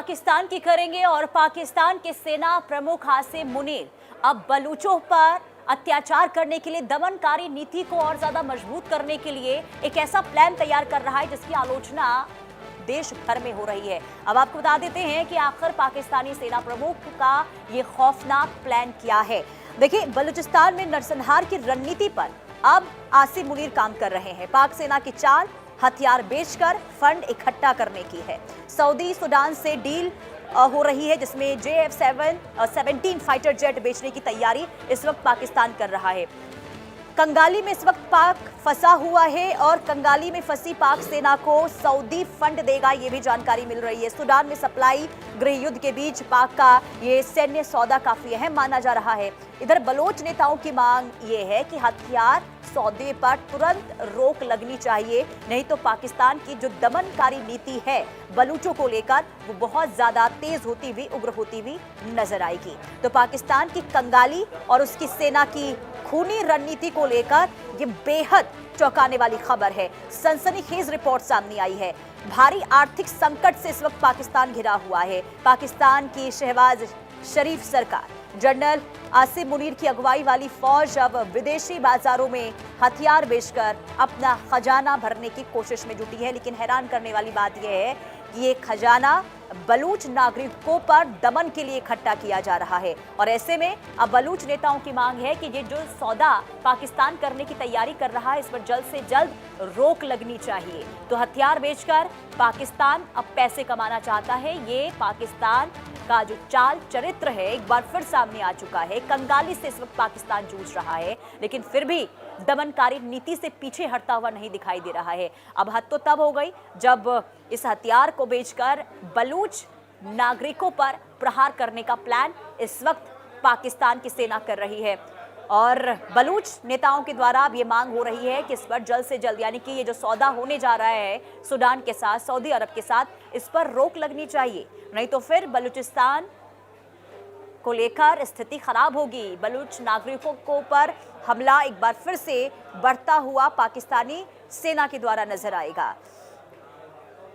पाकिस्तान की करेंगे और पाकिस्तान के सेना प्रमुख आसिम मुनीर अब बलूचों पर अत्याचार करने के लिए, दमनकारी नीति को और ज्यादा मजबूत करने के लिए एक ऐसा प्लान तैयार कर रहा है जिसकी आलोचना देश भर में हो रही है। अब आपको बता देते हैं कि आखिर पाकिस्तानी सेना प्रमुख का ये खौफनाक प्लान क्या है। देखिए, बलूचिस्तान में नरसंहार की रणनीति पर अब आसिम मुनीर काम कर रहे हैं। पाक सेना की चाल हथियार बेचकर फंड इकट्ठा करने की है। सऊदी सूडान से डील हो रही है जिसमें JF-17 फाइटर जेट बेचने की तैयारी इस वक्त पाकिस्तान कर रहा है। कंगाली में इस वक्त पाक फंसा हुआ है और कंगाली में फंसी पाक सेना को सऊदी फंड देगा, ये भी जानकारी मिल रही है। सूडान में सप्लाई गृह युद्ध के बीच पाक का ये सैन्य सौदा काफी अहम माना जा रहा है। इधर बलोच नेताओं की मांग ये है कि हथियार सौदे पर तुरंत रोक लगनी चाहिए, नहीं तो पाकिस्तान की जो दमनकारी नीति है बलूचों को लेकर वो बहुत ज्यादा तेज होती हुई, उग्र होती हुई नजर आएगी। तो पाकिस्तान की कंगाली और उसकी सेना की खूनी रणनीति को लेकर ये बेहद चौंकाने वाली खबर है। सनसनीखेज रिपोर्ट सामने आई है। भारी आर्थिक संकट से इस वक्त पाकिस्तान घिरा हुआ है। पाकिस्तान की शहबाज शरीफ सरकार, जनरल आसिम मुनीर की अगुवाई वाली फौज अब विदेशी बाजारों में हथियार बेचकर अपना खजाना भरने की कोशिश में जुटी है। लेकिन हैरान करने वाली बात यह है कि ये खजाना बलूच नागरिकों पर दमन के लिए इकट्ठा किया जा रहा है। और ऐसे में अब बलूच नेताओं की मांग है कि ये जो सौदा पाकिस्तान करने की तैयारी कर रहा है इस पर जल्द से जल्द रोक लगनी चाहिए। तो हथियार बेचकर पाकिस्तान अब पैसे कमाना चाहता है। ये पाकिस्तान का जो चाल चरित्र है एक बार फिर सामने आ चुका है। कंगाली से इस वक्त पाकिस्तान जूझ रहा है, लेकिन फिर भी दमनकारी नीति से पीछे हटता हुआ नहीं दिखाई दे रहा है। अब हद तो तब हो गई जब इस हथियार को बेचकर बलूच नागरिकों पर प्रहार करने का प्लान इस वक्त पाकिस्तान की सेना कर रही है। और बलूच नेताओं के द्वारा अब ये मांग हो रही है कि इस पर जल्द से जल्द, यानी कि ये जो सौदा होने जा रहा है सूडान के साथ, सऊदी अरब के साथ, इस पर रोक लगनी चाहिए, नहीं तो फिर बलूचिस्तान को लेकर स्थिति खराब होगी। बलूच नागरिकों को पर हमला एक बार फिर से बढ़ता हुआ पाकिस्तानी सेना के द्वारा नजर आएगा।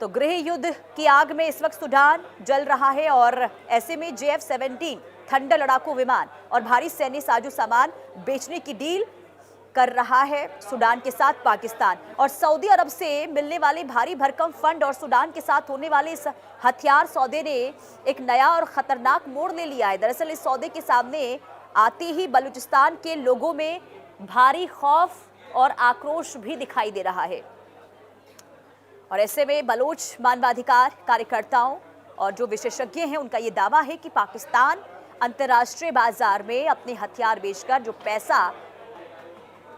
तो गृह युद्ध की आग में इस वक्त सूडान जल रहा है और ऐसे में JF-17 थंडर लड़ाकू विमान और भारी सैन्य साजो सामान बेचने की डील कर रहा है सूडान के साथ पाकिस्तान। और सऊदी अरब से मिलने वाले भारी भरकम फंड और सूडान के साथ होने वाले इस हथियार सौदे ने एक नया और खतरनाक मोड़ ले लिया है। दरअसल इस सौदे के सामने आते ही बलूचिस्तान के लोगों में भारी खौफ और आक्रोश भी दिखाई दे रहा है। और ऐसे में बलोच मानवाधिकार कार्यकर्ताओं और जो विशेषज्ञ हैं उनका ये दावा है कि पाकिस्तान अंतर्राष्ट्रीय बाजार में अपने हथियार बेचकर जो पैसा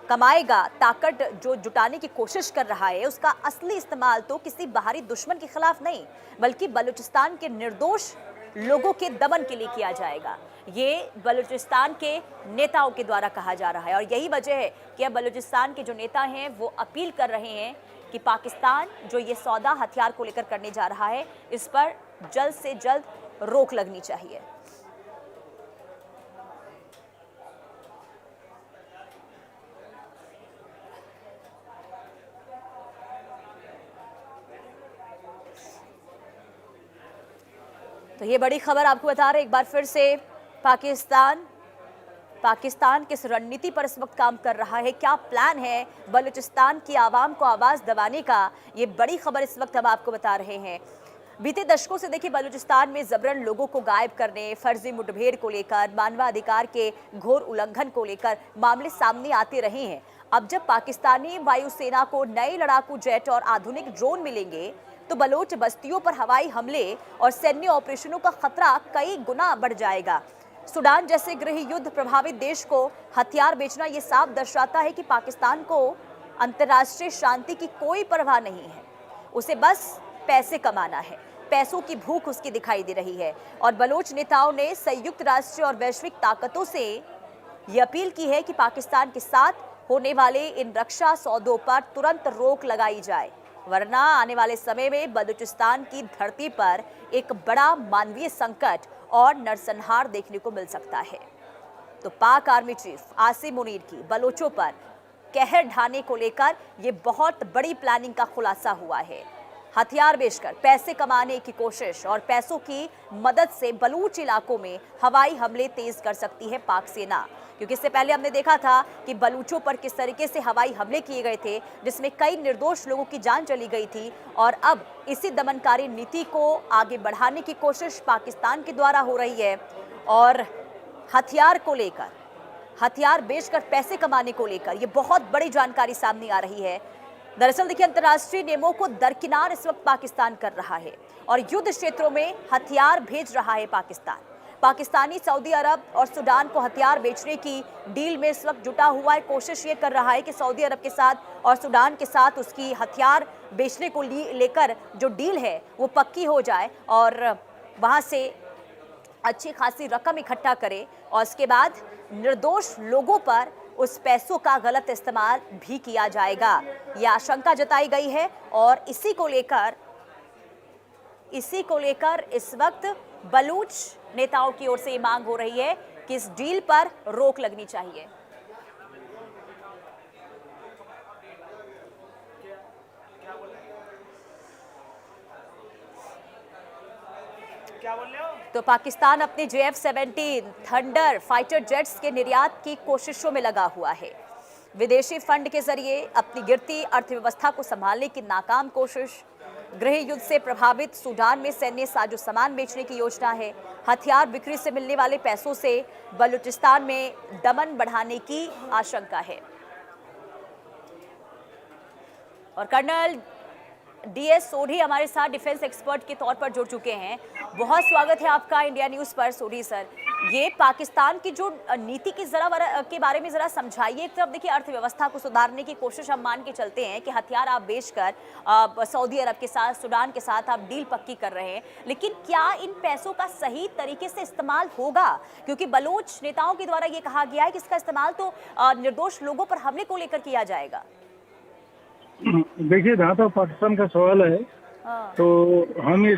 कमाएगा, ताकत जो जुटाने की कोशिश कर रहा है, उसका असली इस्तेमाल तो किसी बाहरी दुश्मन के खिलाफ नहीं बल्कि बलूचिस्तान के निर्दोष लोगों के दमन के लिए किया जाएगा। ये बलूचिस्तान के नेताओं के द्वारा कहा जा रहा है। और यही वजह है कि अब बलूचिस्तान के जो नेता हैं वो अपील कर रहे हैं कि पाकिस्तान जो ये सौदा हथियार को लेकर करने जा रहा है इस पर जल्द से जल्द रोक लगनी चाहिए। तो ये बड़ी खबर आपको बता रहे एक बार फिर से, पाकिस्तान किस रणनीति पर इस वक्त काम कर रहा है, क्या प्लान है बलूचिस्तान की आवाम को आवाज दबाने का, ये बड़ी खबर इस वक्त हम आपको बता रहे हैं। बीते दशकों से देखिए बलूचिस्तान में जबरन लोगों को गायब करने, फर्जी मुठभेड़ को लेकर, मानवाधिकार के घोर उल्लंघन को लेकर मामले सामने आते रहे हैं। अब जब पाकिस्तानी वायुसेना को नए लड़ाकू जेट और आधुनिक ड्रोन मिलेंगे तो बलोच बस्तियों पर हवाई हमले और सैन्य ऑपरेशनों का खतरा कई गुना बढ़ जाएगा। सूडान जैसे गृह युद्ध प्रभावित देश को हथियार बेचना ये साफ दर्शाता है कि पाकिस्तान को अंतर्राष्ट्रीय शांति की कोई परवाह नहीं है, उसे बस पैसे कमाना है। पैसों की भूख उसकी दिखाई दे रही है। और बलोच नेताओं ने संयुक्त राष्ट्र और वैश्विक ताकतों से ये अपील की है कि पाकिस्तान के साथ होने वाले इन रक्षा सौदों पर तुरंत रोक लगाई जाए, वरना आने वाले समय में बलूचिस्तान की धरती पर एक बड़ा मानवीय संकट और नरसंहार देखने को मिल सकता है। तो पाक आर्मी चीफ आसिम मुनीर की बलोचों पर कहर ढाने को लेकर यह बहुत बड़ी प्लानिंग का खुलासा हुआ है। हथियार बेचकर पैसे कमाने की कोशिश और पैसों की मदद से बलूच इलाकों में हवाई हमले तेज कर सकती है पाक सेना, क्योंकि इससे पहले हमने देखा था कि बलूचों पर किस तरीके से हवाई हमले किए गए थे, जिसमें कई निर्दोष लोगों की जान चली गई थी। और अब इसी दमनकारी नीति को आगे बढ़ाने की कोशिश पाकिस्तान के द्वारा हो रही है और हथियार को लेकर, हथियार बेचकर पैसे कमाने को लेकर ये बहुत बड़ी जानकारी सामने आ रही है। दरअसल देखिए, अंतर्राष्ट्रीय नियमों को दरकिनार इस वक्त पाकिस्तान कर रहा है और युद्ध क्षेत्रों में हथियार भेज रहा है पाकिस्तान। पाकिस्तानी सऊदी अरब और सूडान को हथियार बेचने की डील में इस वक्त जुटा हुआ है। कोशिश ये कर रहा है कि सऊदी अरब के साथ और सूडान के साथ उसकी हथियार बेचने को लेकर जो डील है वो पक्की हो जाए और वहां से अच्छी खासी रकम इकट्ठा करे और उसके बाद निर्दोष लोगों पर उस पैसों का गलत इस्तेमाल भी किया जाएगा, यह आशंका जताई गई है। और इसी को लेकर इस वक्त बलूच नेताओं की ओर से ये मांग हो रही है कि इस डील पर रोक लगनी चाहिए। तो पाकिस्तान अपने JF-17 थंडर फाइटर जेट्स के निर्यात की कोशिशों में लगा हुआ है। विदेशी फंड के जरिए अपनी गिरती अर्थव्यवस्था को संभालने की नाकाम कोशिश। गृह युद्ध से प्रभावित सूडान में सैन्य साजो सामान बेचने की योजना है। हथियार बिक्री से मिलने वाले पैसों से बलूचिस्तान में दमन बढ़ाने की आशंका है। और कर्नल DS सोढ़ी हमारे साथ डिफेंस एक्सपर्ट के तौर पर जुड़ चुके हैं। बहुत स्वागत है आपका इंडिया न्यूज पर सोढ़ी सर। ये पाकिस्तान की जो नीति की के बारे में जरा समझाइए। एक तरफ देखिए, अर्थव्यवस्था को सुधारने की कोशिश हम मान के चलते हैं कि हथियार आप बेचकर सऊदी अरब के साथ, सूडान के साथ आप डील पक्की कर रहे हैं, लेकिन क्या इन पैसों का सही तरीके से इस्तेमाल होगा? क्योंकि बलूच नेताओं के द्वारा ये कहा गया है कि इसका इस्तेमाल तो निर्दोष लोगों पर हमले को लेकर किया जाएगा। देखिए, जहाँ तक पाकिस्तान का सवाल है तो हम ये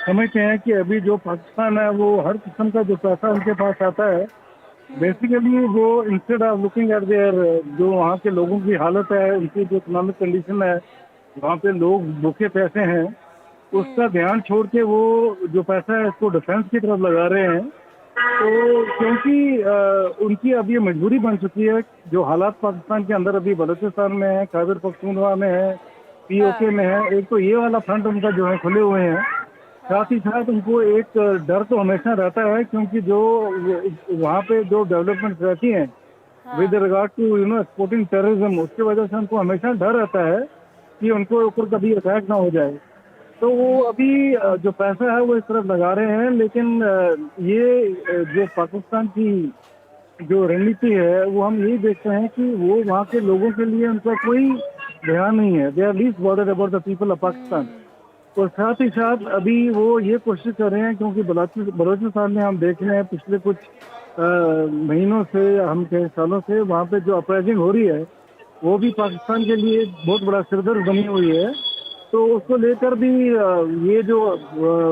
समझते हैं कि अभी जो पाकिस्तान है वो हर किस्म का जो पैसा उनके पास आता है, बेसिकली वो instead of looking at there जो वहाँ के लोगों की हालत है, उनकी जो इकोनॉमिक कंडीशन है, वहाँ पे लोग भूखे पैसे हैं, उसका ध्यान छोड़ के वो जो पैसा है उसको डिफेंस की तरफ लगा रहे हैं। तो क्योंकि उनकी अब ये मजबूरी बन चुकी है, जो हालात पाकिस्तान के अंदर अभी बलूचिस्तान में है, खैबर पख्तूनख्वा में है, POK में है, एक तो ये वाला फ्रंट उनका जो है खुले हुए हैं। साथ ही साथ उनको एक डर तो हमेशा रहता है, क्योंकि जो वहाँ पे जो डेवलपमेंट रहती हैं with regard to exporting terrorism, उसकी वजह से उनको हमेशा डर रहता है कि उनको ऊपर कभी अटैक ना हो जाए। तो वो अभी जो पैसा है वो इस तरफ लगा रहे हैं, लेकिन ये जो पाकिस्तान की जो रणनीति है वो हम यही देखते हैं कि वो वहाँ के लोगों के लिए उनका कोई ध्यान नहीं है। They are least bothered about the people of Pakistan. और साथ ही साथ अभी वो ये कोशिश कर रहे हैं, क्योंकि बलूचिस्तान में हम देख रहे हैं पिछले कुछ महीनों से, हम कई सालों से वहाँ पे जो अपराइजिंग हो रही है वो भी पाकिस्तान के लिए बहुत बड़ा सिरदर्द बनी हुई है। तो उसको लेकर भी ये जो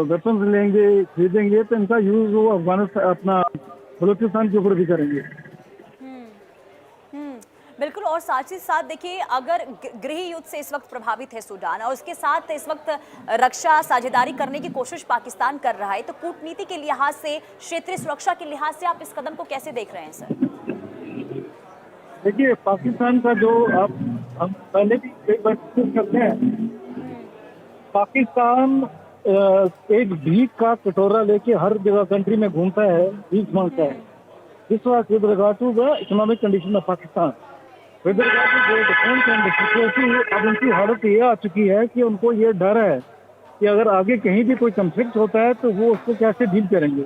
वेपन्स लेंगे, खरीदेंगे, तो इनका यूज वो अफगानिस्तान अपना बलूचिस्तान के ऊपर भी करेंगे। बिल्कुल। और साथ ही साथ देखिए, अगर गृह युद्ध से इस वक्त प्रभावित है सूडान और उसके साथ इस वक्त रक्षा साझेदारी करने की कोशिश पाकिस्तान कर रहा है, तो कूटनीति के लिहाज से, क्षेत्रीय सुरक्षा के लिहाज से आप इस कदम को कैसे देख रहे हैं सर? देखिए, पाकिस्तान का जो हम पहले भी कई बार डिस्कस करते हैं, पाकिस्तान एक भीख का कटोरा लेके हर जगह कंट्री में घूमता है, भीख मांगता है। This was with regard to the economic condition of Pakistan. With regard to the defence and security, अब उनकी हालत ये आ चुकी है कि उनको ये डर है कि अगर आगे कहीं भी कोई कंफ्लिक्ट होता है तो वो उसको कैसे डील करेंगे।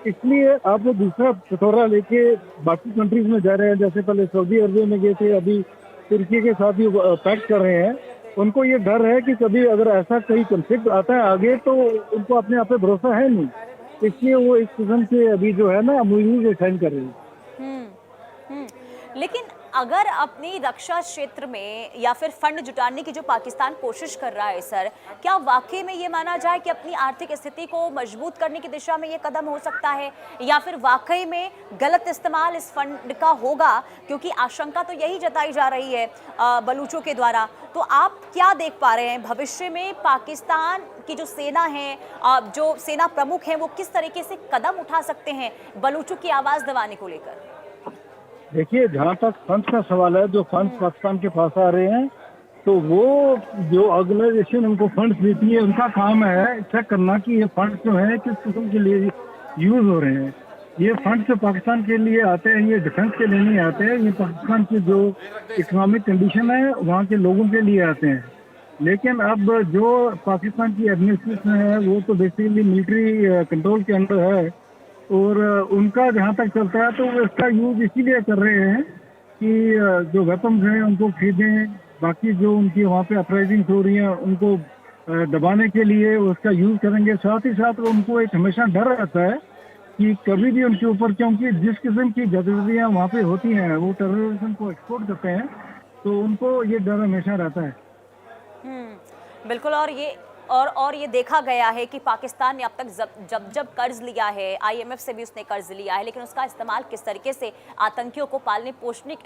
इसलिए आप वो दूसरा कटोरा लेके बाकी कंट्रीज में जा रहे हैं। जैसे पहले सऊदी अरब में गए थे, अभी तुर्की के साथ भी पैक्ट कर रहे हैं। उनको ये डर है कि कभी अगर ऐसा कोई कंफ्लिक्ट आता है आगे तो उनको अपने आप पे भरोसा है नहीं, इसलिए वो इस किस्म के अभी जो है ना मूवीज साइन कर रही है। लेकिन अगर अपनी रक्षा क्षेत्र में या फिर फंड जुटाने की जो पाकिस्तान कोशिश कर रहा है सर, क्या वाकई में ये माना जाए कि अपनी आर्थिक स्थिति को मजबूत करने की दिशा में ये कदम हो सकता है, या फिर वाकई में गलत इस्तेमाल इस फंड का होगा? क्योंकि आशंका तो यही जताई जा रही है बलूचों के द्वारा। तो आप क्या देख पा रहे हैं भविष्य में पाकिस्तान की जो सेना है, जो सेना प्रमुख हैं, वो किस तरीके से कदम उठा सकते हैं बलूचों की आवाज दबाने को लेकर? देखिए, जहाँ तक फंड का सवाल है, जो फंड पाकिस्तान के पास आ रहे हैं, तो वो जो ऑर्गेनाइजेशन उनको फंड्स देती है, उनका काम है चेक करना कि ये फंड जो है किस किस्म के लिए यूज हो रहे हैं। ये फंड जो पाकिस्तान के लिए आते हैं, ये डिफेंस के लिए नहीं आते हैं, ये पाकिस्तान की जो इकोनॉमिक कंडीशन है वहाँ के लोगों के लिए आते हैं। लेकिन अब जो पाकिस्तान की एडमिनिस्ट्रेशन है वो तो बेसिकली मिलिट्री कंट्रोल के अंडर है, और उनका जहाँ तक चलता है तो वो इसका यूज इसीलिए कर रहे हैं कि जो वेपन्स हैं उनको खरीदें, बाकी जो उनकी वहाँ पे अपराइजिंग हो रही हैं उनको दबाने के लिए उसका यूज करेंगे। साथ ही साथ उनको एक हमेशा डर रहता है कि कभी भी उनके ऊपर, क्योंकि जिस किस्म की गतिविधियाँ वहाँ पे होती हैं वो टेररिज्म को एक्सपोर्ट करते हैं, तो उनको ये डर हमेशा रहता है। बिल्कुल। और ये देखा गया है कि पाकिस्तान ने अब तक जब कर्ज लिया है, आईएमएफ से भी उसने कर्ज लिया है, लेकिन उसका इस्तेमाल किस तरीके से आतंकियों को पालने पोषने